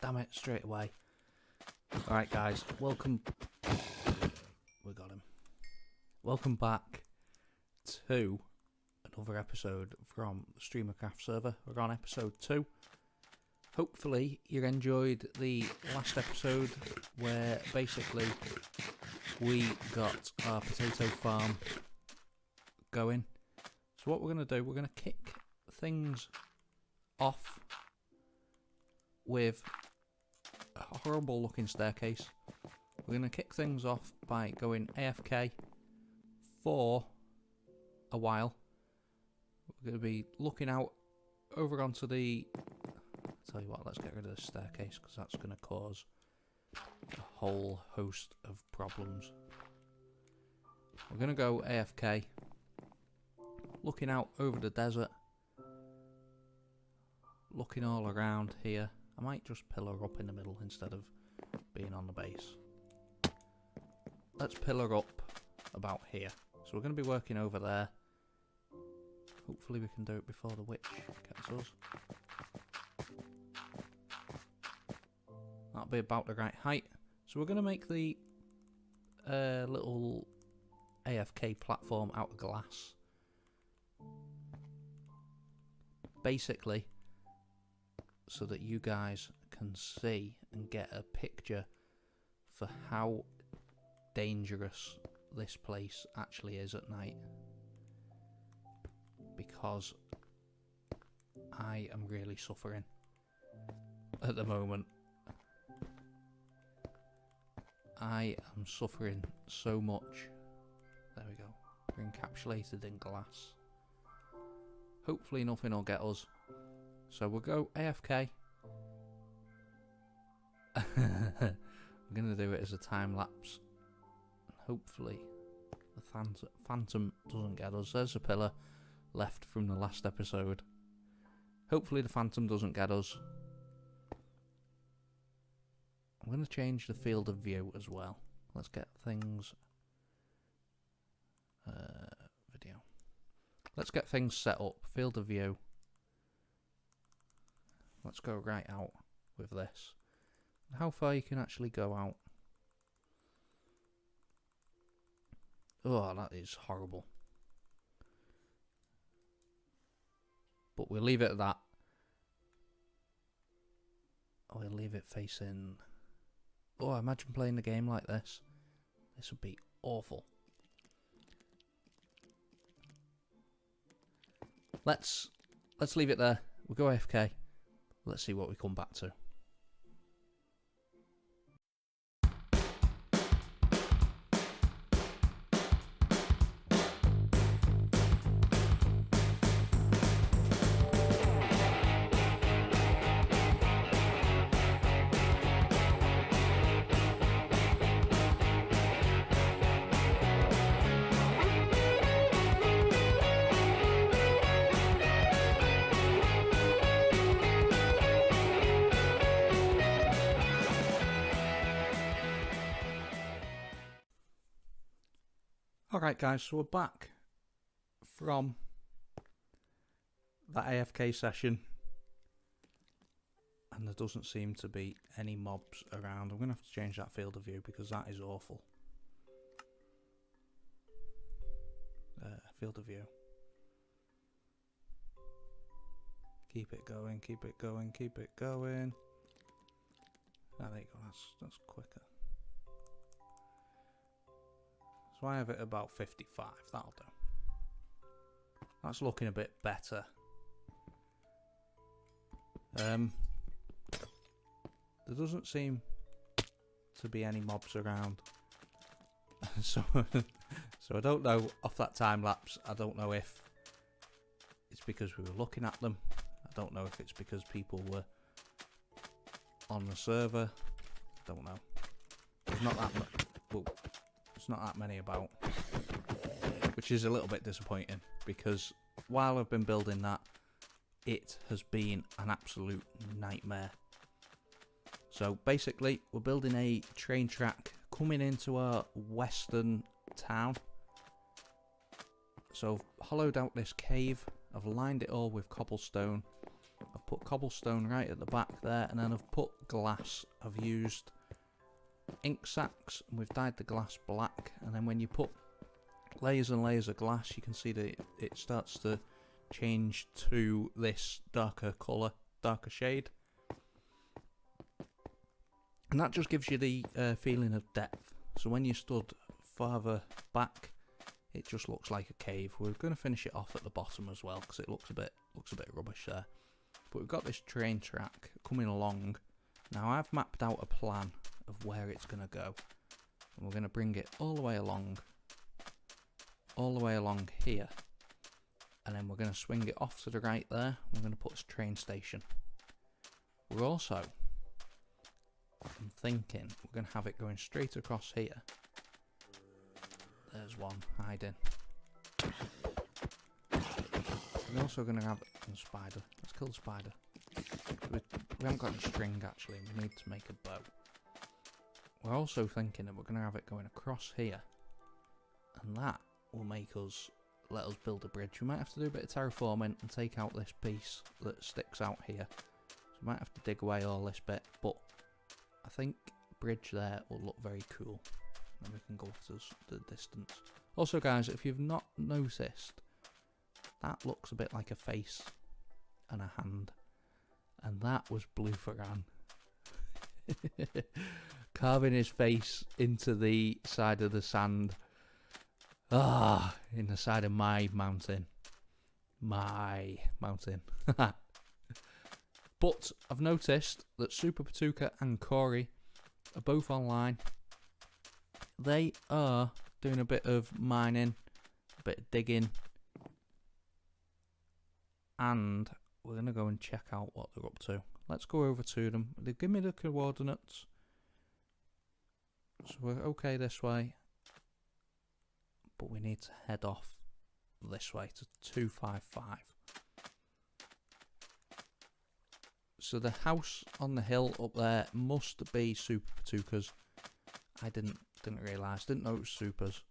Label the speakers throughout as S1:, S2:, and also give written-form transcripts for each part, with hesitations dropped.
S1: damn it, straight away. Alright guys, welcome... We got him. Welcome back to another episode from the StreamerCraft server. We're on episode 2. Hopefully you enjoyed the last episode where basically we got our potato farm going. So what we're going to do, we're going to kick things off with a horrible looking staircase. We're going to kick things off by going AFK for a while. We're going to be looking out over onto the... I'll tell you what, let's get rid of the staircase because that's going to cause a whole host of problems. We're going to go AFK, looking out over the desert, looking all around here. I might just pillar up in the middle instead of being on the base. Let's pillar up about here. So we're going to be working over there. Hopefully we can do it before the witch gets us. That'll be about the right height. So we're going to make the little AFK platform out of glass. Basically, so that you guys can see and get a picture for how dangerous this place actually is at night. Because I am really suffering at the moment. I am suffering so much. There we go. We're encapsulated in glass. Hopefully nothing will get us. So we'll go AFK. We're going to do it as a time lapse. Hopefully the phantom doesn't get us. There's a pillar left from the last episode. Hopefully the phantom doesn't get us. I'm going to change the field of view as well. Let's get things... video. Let's get things set up. Field of view. Let's go right out with this. How far you can actually go out. Oh, that is horrible. But we'll leave it at that. We'll leave it facing... Oh, imagine playing the game like this. This would be awful. Let's leave it there. We'll go AFK. Let's see what we come back to. Alright guys, so we're back from that AFK session and there doesn't seem to be any mobs around. I'm going to have to change that field of view because that is awful. Field of view. Keep it going, keep it going, keep it going. Ah, there you go, that's quicker. So I have it about 55, that'll do. That's looking a bit better. There doesn't seem to be any mobs around. so I don't know, off that time lapse, I don't know if it's because we were looking at them. I don't know if it's because people were on the server. I don't know. There's not that much. Whoa. There's not that many about, which is a little bit disappointing because while I've been building that, it has been an absolute nightmare. So basically we're building a train track coming into our western town. So I've hollowed out this cave, I've lined it all with cobblestone, I've put cobblestone right at the back there, and then I've put glass. I've used ink sacs, and we've dyed the glass black, and then when you put layers and layers of glass, you can see that it starts to change to this darker colour, darker shade. And that just gives you the feeling of depth. So when you stood farther back, it just looks like a cave. We're going to finish it off at the bottom as well, because it looks a bit rubbish there. But we've got this train track coming along. Now I've mapped out a plan of where it's going to go, and we're going to bring it all the way along here, and then we're going to swing it off to the right there. We're going to put this train station. We're also, I'm thinking, we're going to have it going straight across here. There's one hiding. We're also going to have a spider. Let's kill the spider. We haven't got any string actually. We need to make a bow. We're also thinking that we're going to have it going across here, and that will let us build a bridge. We might have to do a bit of terraforming and take out this piece that sticks out here. So we might have to dig away all this bit, but I think bridge there will look very cool. And we can go to the distance. Also guys, if you've not noticed, that looks a bit like a face and a hand. And that was Blue Furan. Carving his face into the side of the sand. In the side of my mountain. My mountain. But I've noticed that Super Patuka and Corey are both online. They are doing a bit of mining, a bit of digging, and we're going to go and check out what they're up to. Let's go over to them. They give me the coordinates, so we're okay this way, but we need to head off this way to 255. So the house on the hill up there must be Super Patuka's. I didn't realise, didn't know it was Super's.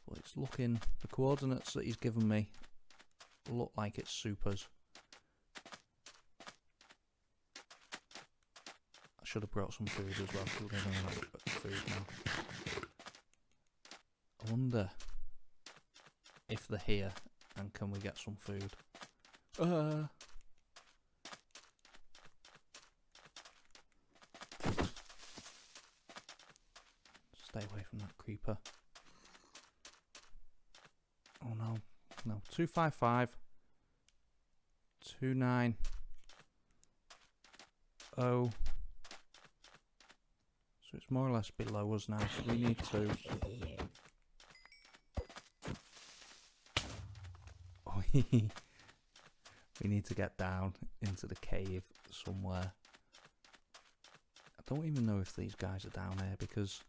S1: But it's looking, the coordinates that he's given me look like it's Super's. I should have brought some food as well, because we're going to have a bit of food now. I wonder if they're here, and can we get some food? Stay away from that creeper. Oh no, no. 255 290. So it's more or less below us now, so we need to we need to get down into the cave somewhere. I don't even know if these guys are down here, because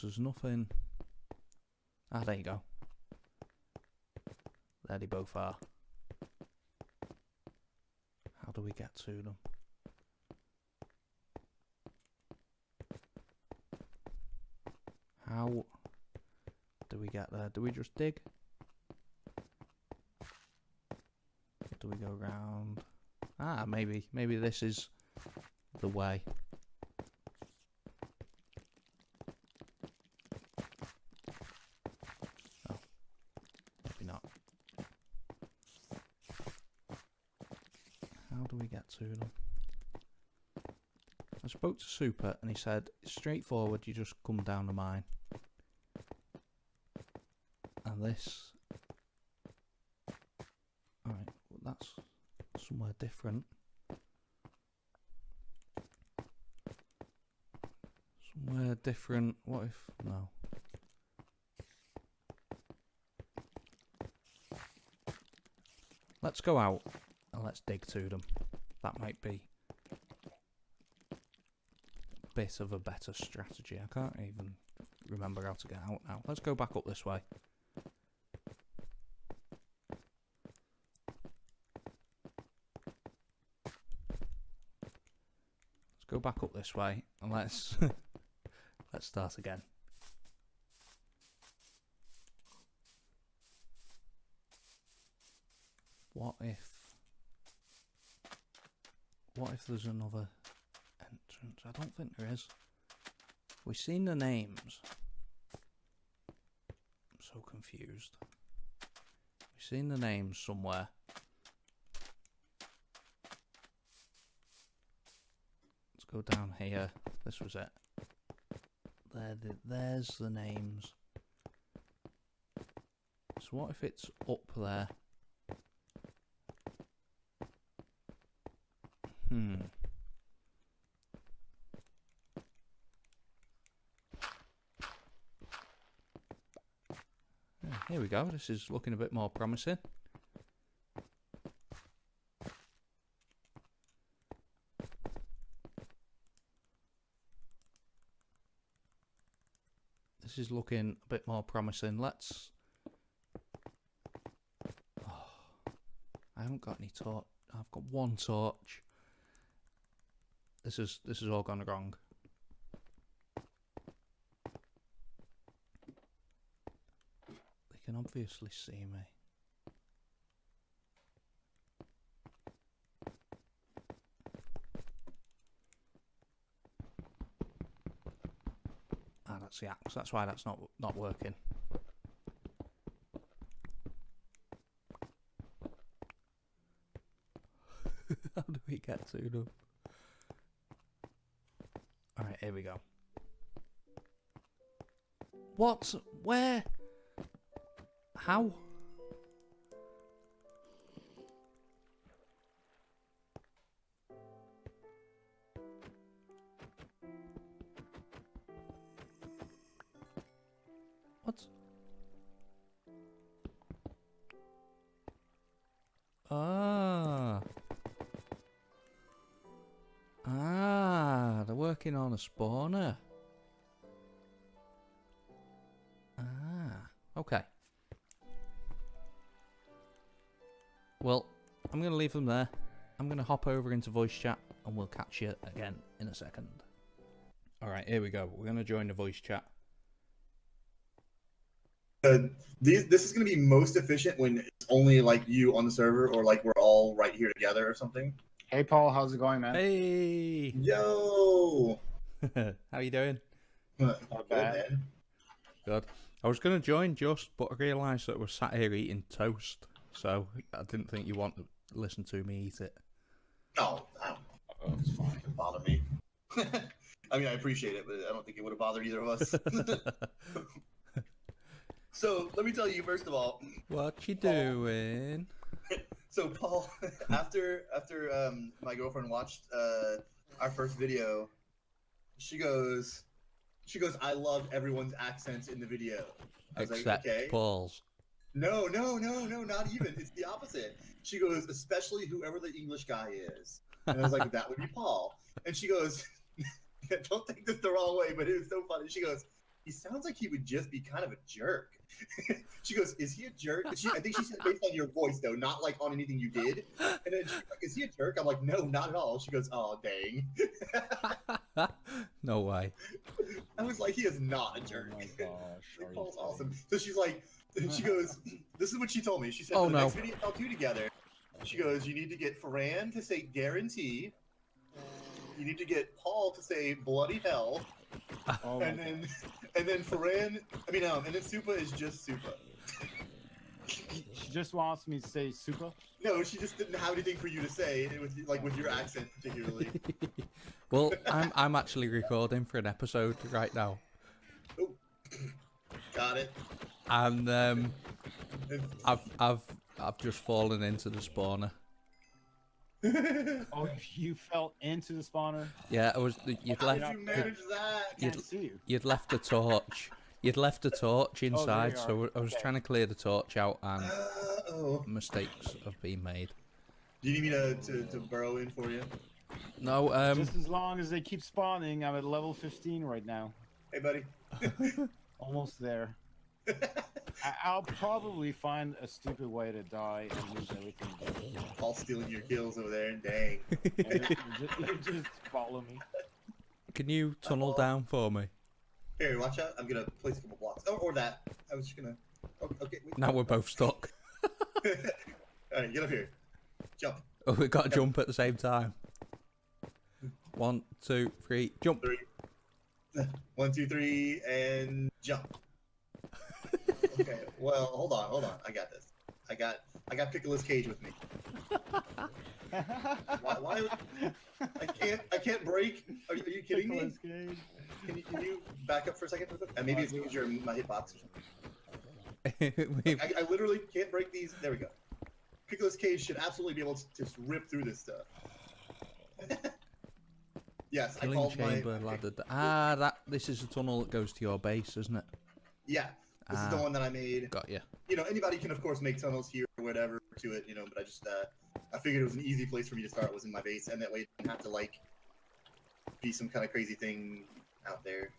S1: there's nothing. Ah, there you go. There they both are. How do we get to them? How do we get there? Do we just dig? Or do we go round? Ah, maybe this is the way. To them. I spoke to Super and he said it's straightforward, you just come down the mine. And this, alright, well that's somewhere different. Somewhere different, what if, no. Let's go out and let's dig to them. That might be a bit of a better strategy. I can't even remember how to get out now. Let's go back up this way. Let's go back up this way and let's start again. What if there's another entrance? I don't think there is. We've seen the names. I'm so confused. We've seen the names somewhere. Let's go down here. This was it. There's the names. So what if it's up there? Yeah, here we go. This is looking a bit more promising. This is looking a bit more promising. Let's... Oh, I haven't got any torch. I've got one torch. This is all gone wrong. They can obviously see me. Ah, that's the axe. That's why that's not working. How do we get to them? Alright, here we go. What? Where? How? What? They're working on a spawner. Okay. Well, I'm going to leave them there. I'm going to hop over into voice chat and we'll catch you again in a second. Alright, here we go. We're going to join the voice chat.
S2: This is going to be most efficient when it's only like you on the server or like we're all right here together or something.
S3: Hey Paul, how's it going, man?
S1: Hey!
S2: Yo!
S1: How you doing?
S2: Not bad, man.
S1: Good. I was going to join just, but I realised that we're sat here eating toast. So I didn't think you want to listen to me eat it.
S2: No, it's fine. It doesn't bother me. I mean, I appreciate it, but I don't think it would have bothered either of us. So let me tell you, first of all,
S1: what you
S2: Paul,
S1: doing?
S2: So Paul, after my girlfriend watched our first video, she goes, I love everyone's accents in the video. I was
S1: Except
S2: like, okay.
S1: Paul's.
S2: No, not even. It's the opposite. She goes, especially whoever the English guy is. And I was like, that would be Paul. And she goes, don't take this the wrong way, but it was so funny. She goes, he sounds like he would just be kind of a jerk. She goes, is he a jerk? I think she said based on your voice, though, not like on anything you did. And then she's like, is he a jerk? I'm like, no, not at all. She goes, oh, dang.
S1: No way.
S2: I was like, he is not a jerk.
S3: Oh my gosh.
S2: Paul's awesome. So she's like, she goes, this is what she told me. She said,
S1: oh,
S2: for the
S1: no.
S2: next video I'll do together, she goes, you need to get Furan to say guarantee. You need to get Paul to say bloody hell.
S3: Oh
S2: and then Furan, and then Supa is just Supa.
S3: She just wants me to say super.
S2: No, she just didn't have anything for you to say, with your accent particularly.
S1: Well, I'm actually recording for an episode right now.
S2: Oh, got it.
S1: And I've just fallen into the spawner.
S3: Oh, you fell into the spawner?
S1: Yeah, you'd
S2: How
S1: left.
S2: did you manage that?
S3: Can't see you.
S1: You'd left a torch. You'd left a torch inside,
S3: you
S1: so
S3: are.
S1: I was
S3: Okay.
S1: trying to clear the torch out, and
S2: Oh.
S1: mistakes have been made.
S2: Do you need me to burrow in for you?
S1: No,
S3: Just as long as they keep spawning, I'm at level 15 right now.
S2: Hey, buddy.
S3: Almost there. I'll probably find a stupid way to die and lose everything.
S2: Paul stealing your kills over there, dang.
S3: You just follow me.
S1: can you tunnel down for me?
S2: Here, watch out. I'm gonna place a couple blocks. Or that. I was just gonna. Okay. Wait.
S1: Now we're both stuck.
S2: All right, get up here. Jump.
S1: Oh, we got to jump at the same time. 1, 2, 3, jump.
S2: 3. 1, 2, 3, and jump. Okay. Well, hold on. I got this. I got Pickle's cage with me. Why? I can't break. Are you kidding me? Can you back up for a second? And maybe it's because you're in my hitbox or something. I literally can't break these. There we go. Pickle's cage should absolutely be able to just rip through this stuff. Yes, I called
S1: chamber ladder. This is a tunnel that goes to your base, isn't it?
S2: Yeah, this is the one that I made.
S1: Got you.
S2: You know, anybody can of course make tunnels here or whatever to it, you know, but I just I figured it was an easy place for me to start was in my base, and that way it didn't have to like be some kind of crazy thing out there.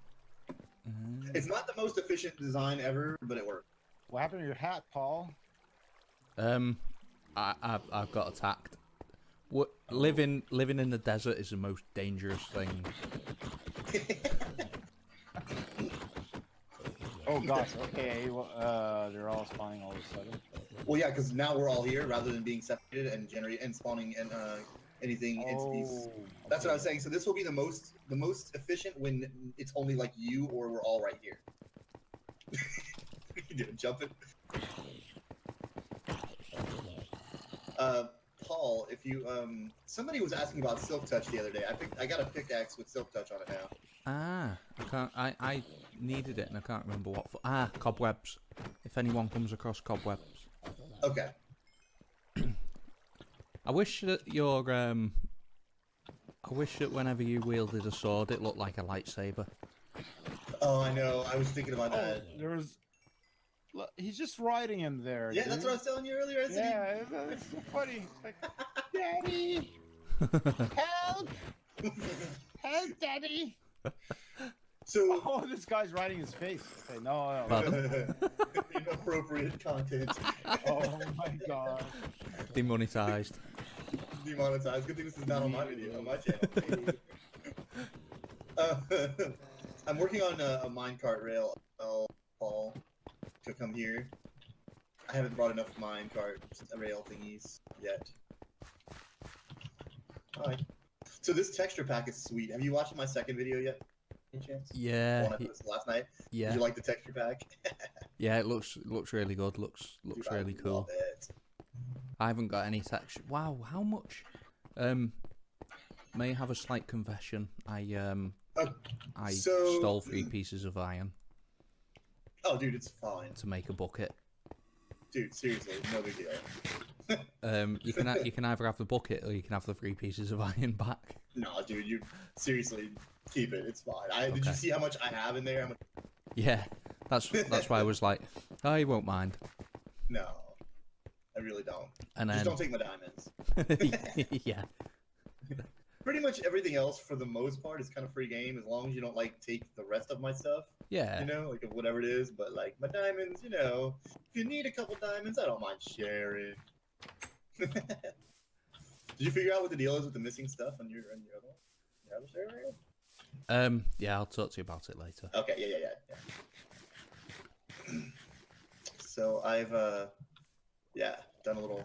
S2: It's not the most efficient design ever, but it worked.
S3: What happened to your hat, Paul?
S1: I've got attacked. Living in the desert is the most dangerous thing.
S3: Oh gosh, okay. Well, they're all spawning all of a sudden.
S2: Well, yeah, because now we're all here rather than being separated and spawning and anything into these. That's what I was saying. So this will be the most efficient when it's only like you or we're all right here. Jumping. Paul, if you somebody was asking about Silk Touch the other day. I got a pickaxe with Silk Touch on it now.
S1: I needed it and I can't remember what for. Cobwebs. If anyone comes across cobwebs.
S2: Okay.
S1: I wish that I wish that whenever you wielded a sword, it looked like a lightsaber.
S2: Oh, I know. I was thinking about that.
S3: Look, he's just riding him there.
S2: Yeah,
S3: dude.
S2: that's what I was telling you earlier.
S3: Yeah, it's so funny. It's like, Daddy, help! Help, Daddy!
S2: So,
S3: oh, this guy's riding his face. Okay, no.
S2: Inappropriate content.
S3: Oh my god.
S1: Demonetized.
S2: Demonetized. Good thing this is not on my video, on my channel. I'm working on a minecart rail, Paul, to come here. I haven't brought enough minecart rail thingies yet. Alright. So this texture pack is sweet. Have you watched my second video yet? Any chance?
S1: Yeah.
S2: The one I posted last night.
S1: Yeah.
S2: Did you like the texture pack?
S1: Yeah, it looks really good. Looks
S2: Dude,
S1: really cool.
S2: Love it.
S1: I haven't got any texture. Wow, how much? May have a slight confession. I stole 3 pieces of iron.
S2: Oh, dude, it's fine.
S1: To make a bucket.
S2: Dude, seriously, no big deal.
S1: You can either have the bucket or you can have the 3 pieces of iron back.
S2: No, dude, you seriously keep it. It's fine. Did you see how much I have in there?
S1: Yeah, that's why I was like, I won't mind.
S2: No, I really don't.
S1: And
S2: just
S1: then...
S2: don't take my diamonds.
S1: Yeah.
S2: Pretty much everything else, for the most part, is kind of free game as long as you don't like take the rest of my stuff.
S1: Yeah.
S2: You know, like whatever it is. But like my diamonds, you know, if you need a couple diamonds, I don't mind sharing. Did you figure out what the deal is with the missing stuff on your other server?
S1: Yeah, I'll talk to you about it later.
S2: Okay, yeah. So I've done a little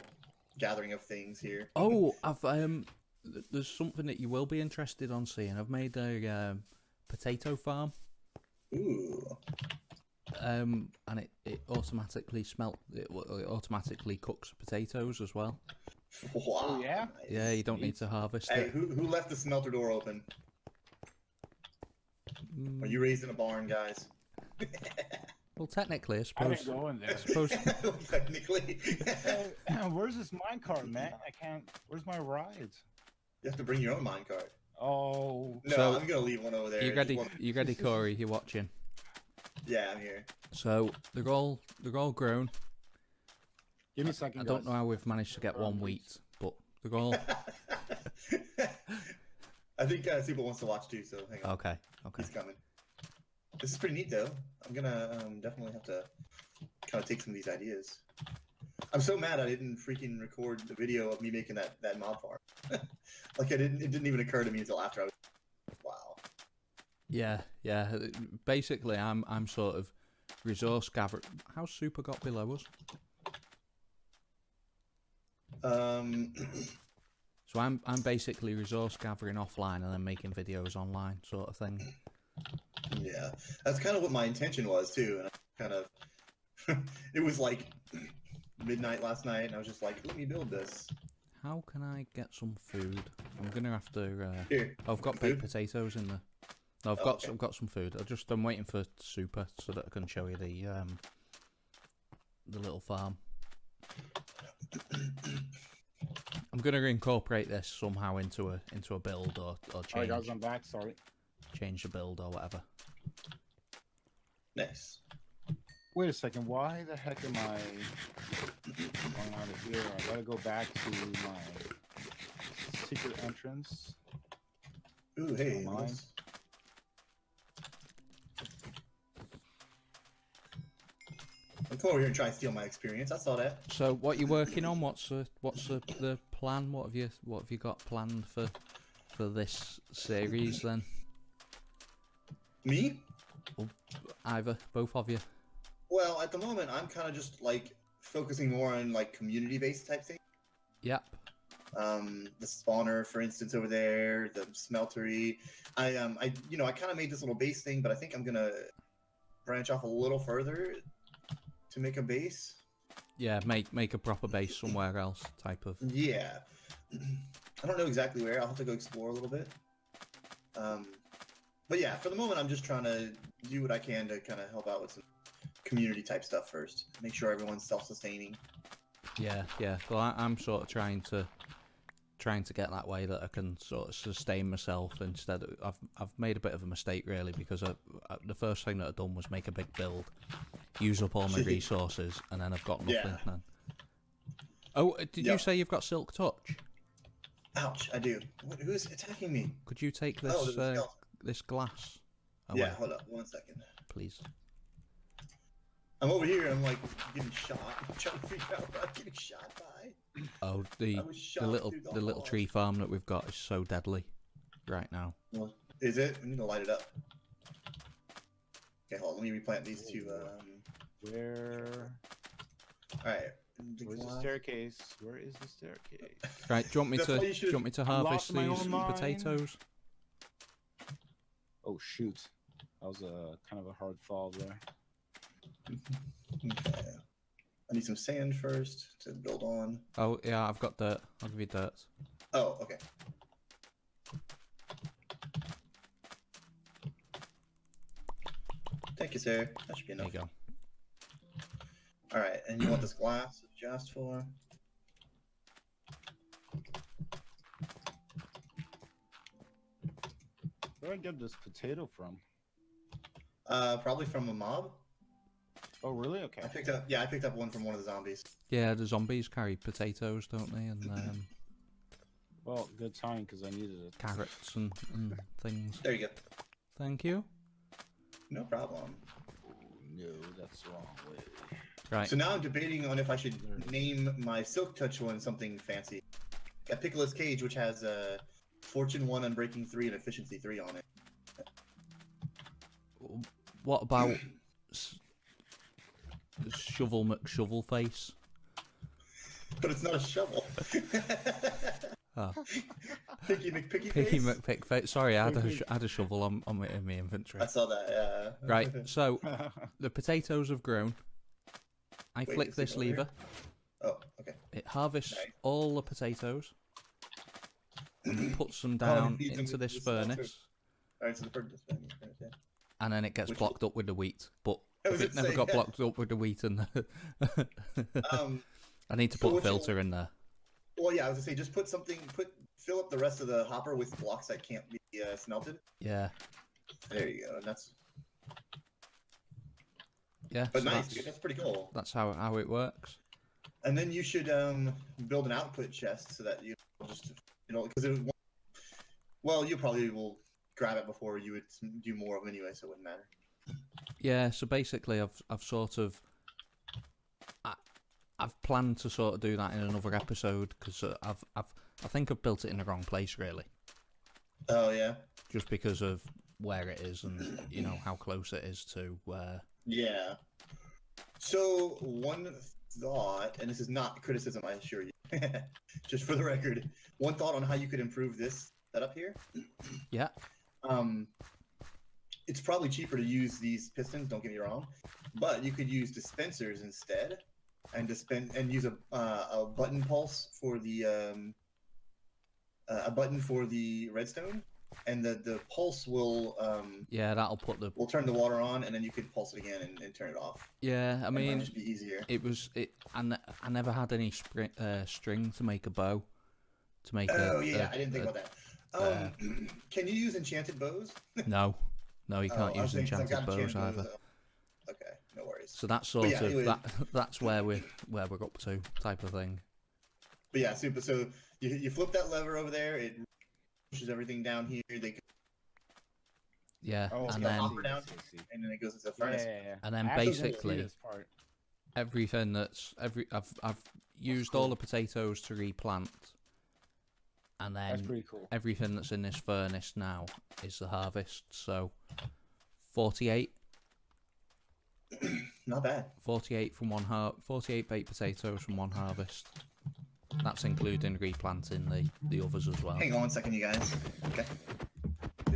S2: gathering of things here.
S1: Oh, I've there's something that you will be interested on seeing. I've made a potato farm.
S2: Ooh.
S1: And it automatically it automatically cooks potatoes as well.
S2: Wow.
S3: Oh, yeah?
S2: Nice.
S1: Yeah, you don't need to harvest
S2: Hey,
S1: it.
S2: who left the smelter door open? Are you raised in a barn, guys?
S1: Well, technically, I
S3: I
S1: suppose.
S3: didn't go in there.
S2: Technically.
S3: Where's this minecart, man? I can't. Where's my rides?
S2: You have to bring your own minecart.
S3: Oh.
S2: No,
S1: So,
S2: I'm gonna leave one over there.
S1: You ready? You ready, Corey? You're watching.
S2: Yeah, I'm here.
S1: So they're all grown.
S3: Give me a second.
S1: I don't know how we've managed to get one wheat, but they're all.
S2: I think Super wants to watch too, so hang on.
S1: Okay.
S2: He's coming. This is pretty neat, though. I'm gonna definitely have to kind of take some of these ideas. I'm so mad I didn't freaking record the video of me making that mob farm. Like it didn't even occur to me until after I was. Wow.
S1: Yeah. Basically, I'm sort of resource gathering. How's Super got below us?
S2: Um,
S1: So I'm basically resource gathering offline and then making videos online, sort of thing.
S2: yeah, that's kind of what my intention was too, and I kind of it was like midnight last night, and I was just like, let me build this.
S1: How can I get some food? I'm gonna have to.
S2: Here,
S1: Oh, I've got
S2: food?
S1: baked potatoes in the. No,
S2: Oh, okay.
S1: I've got some food. I'm waiting for Super so that I can show you the little farm. I'm gonna incorporate this somehow into a build or
S3: Alright, guys, I'm back. Sorry.
S1: change the build or whatever.
S2: Nice.
S3: Wait a second. Why the heck am I going out of here? I gotta go back to my secret entrance.
S2: Ooh, hey.
S3: Mine.
S2: Nice. I'm coming over here and try and steal my experience. I saw that.
S1: So what you working on? What's the plan? What have you got planned for this series then?
S2: Me?
S1: Either, both of you.
S2: Well, at the moment, I'm kind of just like focusing more on like community-based type things.
S1: Yep.
S2: The spawner, for instance, over there, the smeltery. I kind of made this little base thing, but I think I'm gonna branch off a little further to make a base.
S1: Yeah, make a proper base somewhere else, type of.
S2: Yeah. I don't know exactly where. I'll have to go explore a little bit. But yeah, for the moment, I'm just trying to do what I can to kind of help out with some community type stuff first. Make sure everyone's self-sustaining.
S1: Yeah. Well, I'm sort of trying to get that way that I can sort of sustain myself instead. I've made a bit of a mistake really because the first thing that I've done was make a big build, use up all my resources, and then I've got nothing.
S2: Yeah.
S1: Then. Oh, did you say you've got Silk Touch?
S2: Ouch, I do. Who's attacking me?
S1: Could you take this this glass away?
S2: Yeah, hold up 1 second.
S1: Please.
S2: I'm over here. I'm like getting shot. I'm trying to figure out what I'm getting shot by.
S1: Oh, the little tree farm that we've got is so deadly right now.
S2: Well, is it? We need to light it up. Okay, hold on. Let me replant these two.
S3: Where?
S2: All right.
S3: Where's the staircase? Where is the staircase?
S1: Right. Do you want me to harvest these potatoes?
S3: Oh shoot, that was a kind of a hard fall there.
S2: Okay. I need some sand first to build on.
S1: Oh yeah, I've got dirt. I'll give you dirt.
S2: Oh, okay. Thank you, sir. That should be enough.
S1: There you go.
S2: All right, and you want this glass just for?
S3: Where did I get this potato from?
S2: Probably from a mob.
S3: Oh really? Okay.
S2: I picked up one from one of the zombies.
S1: Yeah, the zombies carry potatoes, don't they? And
S3: Well, good time because I needed it.
S1: carrots and things.
S2: There you go.
S1: Thank you.
S2: No problem.
S3: Oh, no, that's the wrong way.
S1: Right.
S2: So now I'm debating on if I should name my Silk Touch one something fancy. Got Pickle's Cage, which has a Fortune 1, Unbreaking 3, and Efficiency 3 on it.
S1: What about Shovel McShovelface?
S2: But it's not a shovel.
S1: Oh.
S2: Picky McPicky
S1: Picky
S2: face?
S1: McPickface. Sorry, I had a shovel on my inventory.
S2: I saw that, yeah.
S1: Right, so the potatoes have grown. I
S2: Wait,
S1: flick
S2: is it
S1: this
S2: over here?
S1: lever.
S2: Oh, okay.
S1: It harvests
S2: Nice.
S1: all the potatoes and puts them
S2: Oh,
S1: down
S2: it feeds them
S1: into
S2: with
S1: this
S2: the smelter.
S1: furnace,
S2: Alright, so the furnace, yeah.
S1: and then it gets
S2: Which-
S1: blocked up with the wheat. But
S2: I
S1: if
S2: was
S1: it
S2: gonna
S1: never
S2: say,
S1: got
S2: yeah.
S1: blocked up with the wheat, and I need to
S2: so
S1: put a
S2: what you-
S1: filter in there.
S2: Well, yeah, I was gonna say, just fill up the rest of the hopper with blocks that can't be smelted.
S1: Yeah,
S2: There you go. That's
S1: yeah.
S2: but
S1: so
S2: nice, dude. That's pretty cool.
S1: That's how it works.
S2: And then you should build an output chest so that you just because you probably will grab it before you would do more of them anyway, so it wouldn't matter.
S1: Yeah, so basically, I've sort of, I've planned to sort of do that in another episode because I think I've built it in the wrong place really,
S2: Oh yeah.
S1: just because of where it is and how close it is to where.
S2: Yeah. So one thought, and this is not criticism, I assure you, just for the record, one thought on how you could improve this setup here.
S1: Yeah.
S2: It's probably cheaper to use these pistons, don't get me wrong, but you could use dispensers instead, and use a button pulse for the a button for the redstone, and the pulse will
S1: Yeah, that'll put the.
S2: will turn the water on, and then you could pulse it again and turn it off.
S1: Yeah, I
S2: It might
S1: mean,
S2: just be easier.
S1: I never had any string to make a bow. To make
S2: Oh yeah, I didn't think about that. Can you use enchanted bows?
S1: No, you can't
S2: I was
S1: use
S2: thinking, 'cause I've
S1: enchanted
S2: got
S1: bows either.
S2: Okay, no worries.
S1: So that's sort
S2: yeah,
S1: of
S2: anyway.
S1: that's where we're up to, type of thing.
S2: But yeah, super. So you flip that lever over there, it pushes everything down here.
S1: Yeah,
S3: Oh,
S1: and
S3: okay, I
S1: then
S3: see,
S2: down,
S3: I see.
S2: and then it goes into the
S3: Yeah,
S2: furnace.
S3: yeah.
S1: And then
S3: I actually didn't see
S1: basically-
S3: this part.
S1: everything I've used all the potatoes to replant, and
S3: That's
S1: then
S3: pretty cool.
S1: everything that's in this furnace now is the harvest. So 48
S2: Not bad.
S1: 48 from 48 baked potatoes from one harvest. That's including replanting the others as well.
S2: Hang on one second, you guys. Okay.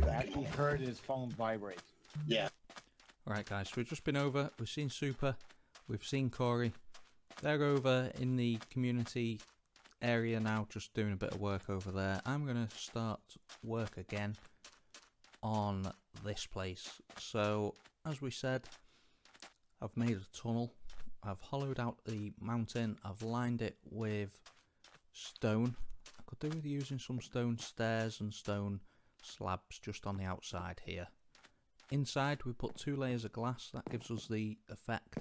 S3: I actually heard his phone vibrate.
S2: Yeah.
S1: Right, guys, so we've just been over. We've seen Super. We've seen Corey. They're over in the community area now, just doing a bit of work over there. I'm going to start work again on this place. So, as we said, I've made a tunnel. I've hollowed out the mountain. I've lined it with stone. I could do with using some stone stairs and stone slabs just on the outside here. Inside we put 2 layers of glass. That gives us the effect.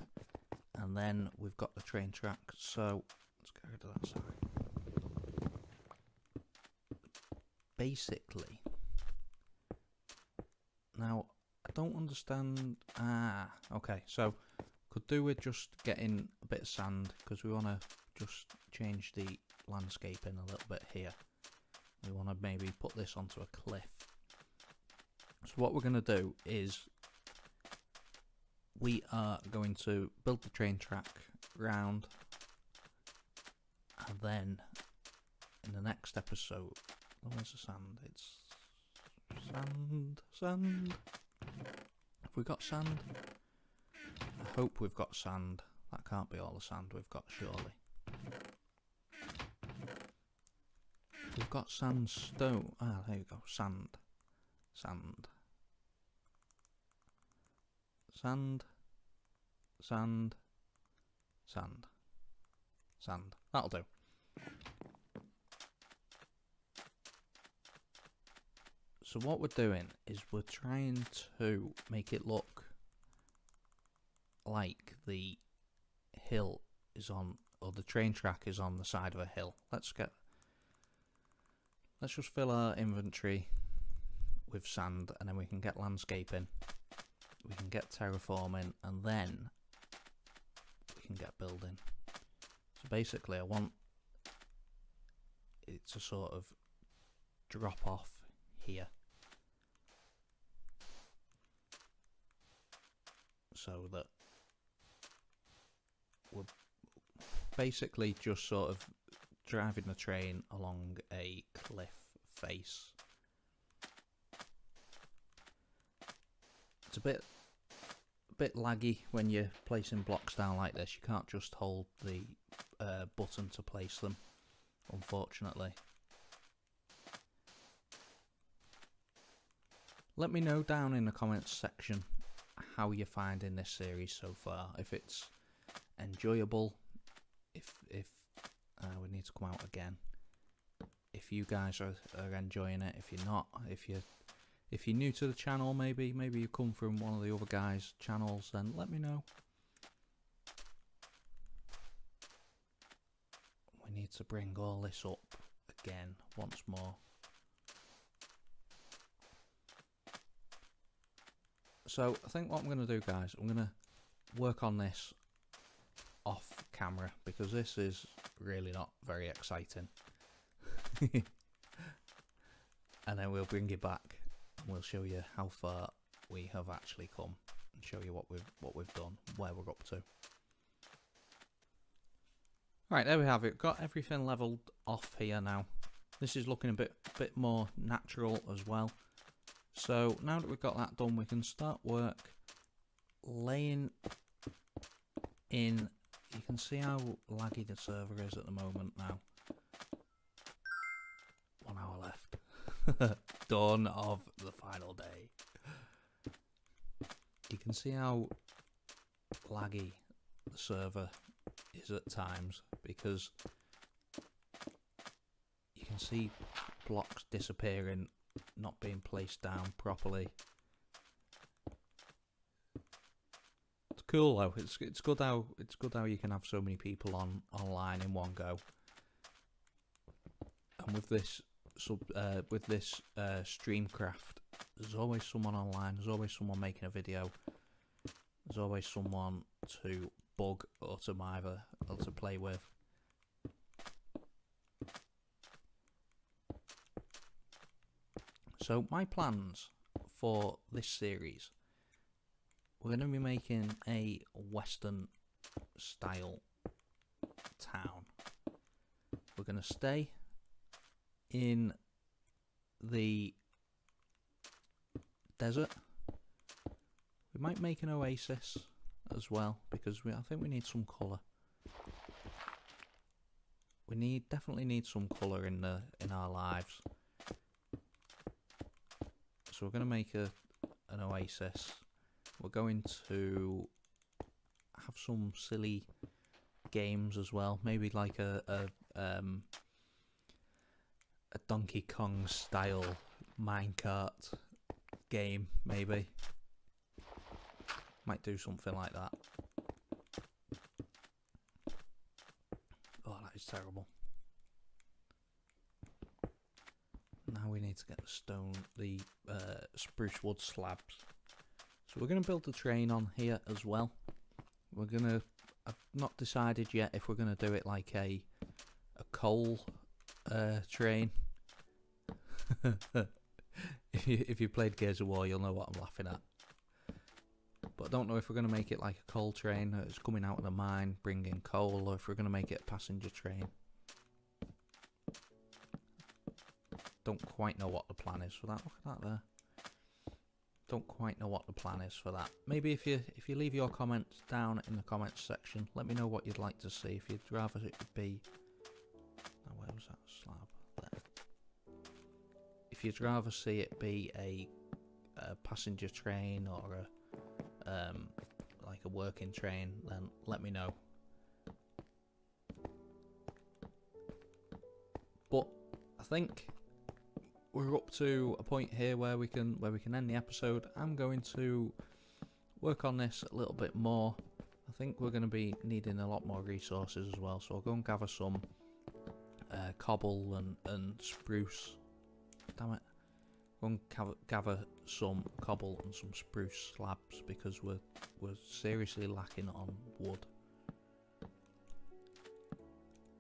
S1: And then we've got the train track. So let's get rid of that side. Basically, now I don't understand. Okay, so could do with just getting a bit of sand, because we want to just change the landscaping a little bit here. We want to maybe put this onto a cliff. So what we're going to do is we are going to build the train track round, and then in the next episode, where's the sand? It's sand. Have we got sand? I hope we've got sand. That can't be all the sand we've got, surely. We've got sandstone. There you go. Sand. That'll do. So what we're doing is we're trying to make it look like the hill is on, or the train track is on the side of a hill. Let's just fill our inventory with sand, and then we can get landscaping, we can get terraforming, and then we can get building. So basically I want it to sort of drop off here, so that we're basically just sort of driving the train along a cliff face. It's a bit laggy when you're placing blocks down like this. You can't just hold the button to place them, unfortunately. Let me know down in the comments section how you're finding this series so far. If it's enjoyable, if we need to come out again. If you guys are enjoying it, if you're not, if you're new to the channel, maybe you come from one of the other guys' channels, then let me know. We need to bring all this up again once more. So I think what I'm going to do, guys, I'm going to work on this off camera, because this is really not very exciting. And then we'll bring you back and we'll show you how far we have actually come, and show you what we've done, where we're up to. Right, there we have it. Got everything leveled off here now. This is looking a bit more natural as well. So now that we've got that done, we can start work laying in. You can see how laggy the server is at the moment now. 1 hour left. Dawn of the final day. You can see how laggy the server is at times, because you can see blocks disappearing, not being placed down properly. It's cool though. It's good how you can have so many people online in one go. And with this StreamCraft, there's always someone online. There's always someone making a video. There's always someone to bug or to play with. So my plans for this series, we're going to be making a Western style town. We're going to stay in the desert. We might make an oasis as well, because I think we need some colour. We definitely need some colour in our lives. So we're going to make an oasis. We're going to have some silly games as well. Maybe like a Donkey Kong style minecart game, maybe. Might do something like that. Oh, that is terrible. Now we need to get the spruce wood slabs. So we're going to build the train on here as well. I've not decided yet if we're going to do it like a coal train. If you played Gears of War, you'll know what I'm laughing at. But I don't know if we're going to make it like a coal train that's coming out of the mine bringing coal, or if we're going to make it a passenger train. Don't quite know what the plan is for that. Look at that there. Don't quite know what the plan is for that. Maybe if you leave your comments down in the comments section, let me know what you'd like to see. If you'd rather it be... Now, where was that slab? There. If you'd rather see it be a passenger train or like a working train, then let me know. But I think we're up to a point here where we can end the episode. I'm going to work on this a little bit more. I think we're going to be needing a lot more resources as well, so I'll go and gather some cobble and spruce. Damn it. Go and gather some cobble and some spruce slabs, because we're seriously lacking on wood.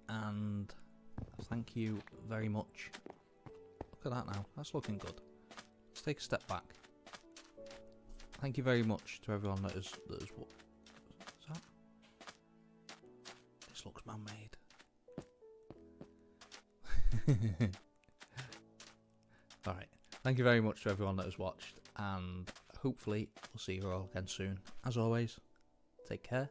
S1: And thank you very much. Look at that now. That's looking good. Let's take a step back. Thank you very much to everyone that has what is that? This looks man-made. Alright. Thank you very much to everyone that has watched, and hopefully we'll see you all again soon. As always, take care.